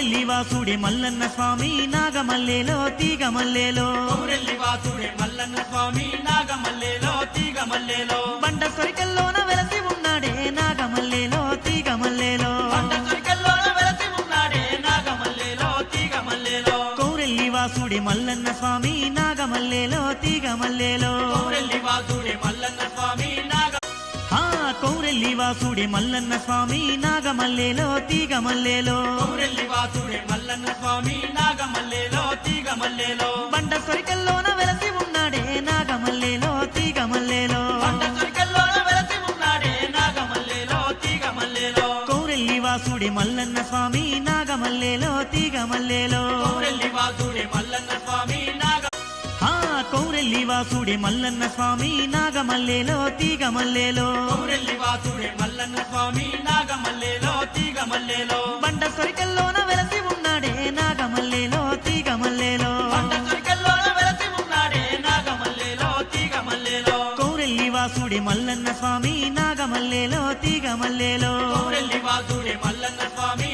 కౌరెల్లి వాసుడే మల్లన్న స్వామి నాగమల్లేలో తీగమల్లేలో కౌరెల్లి వాసుడే మల్లన్న స్వామి నాగమల్లేలో తీగమల్లేలో బండ సొరికల్లోన వెలసి ఉన్నాడే నాగమల్లేలో తీగమల్లేలో పంట సొరికల్లోన వెలసి ఉన్నాడే నాగమల్లేలో తీగమల్లేలో కౌరెల్లి వాసుడే మల్లన్న స్వామి నాగమల్లేలో తీగమల్లేలో కౌరెల్లి వాసుడే మల్లన్న స్వామి కౌరెల్లి వాసుడే మల్లన్న స్వామి నాగమల్లేలో తీగమల్లేలో కౌరెల్లి వాసుడే మల్లన్న స్వామి నాగమల్లేలో తీగమల్లేలో బండ సొరికల్లోన వెలసి ఉన్నాడే నాగమల్లేలో తీగమల్లేలో పంట సొరికల్లోన వెలసి ఉన్నాడే నాగమల్లేలో తీగమల్లేలో కౌరెల్లి వాసుడే మల్లన్న స్వామి నాగమల్లేలో తీగమల్లేలో కౌరెల్లి వాసుడే మల్లన్న స్వామి కౌరెల్లి వాసుడే మల్లన్న స్వామి నాగమల్లేలో తీగమల్లేలో కౌరెల్లి వాసుడే మల్లన్న స్వామి నాగమల్లేలో తీగమల్లేలో బండ సొరికల్లోన వెలసి ఉన్నాడే నాగమల్లేలో తీగమల్లేలో పంట సొరికల్లోన వెలసి ఉన్నాడే నాగమల్లేలో తీగమల్లేలో కౌరెల్లి వాసుడే మల్లన్న స్వామి నాగమల్లేలో తీగమల్లేలో కౌరెల్లి వాసుడే మల్లన్న స్వామి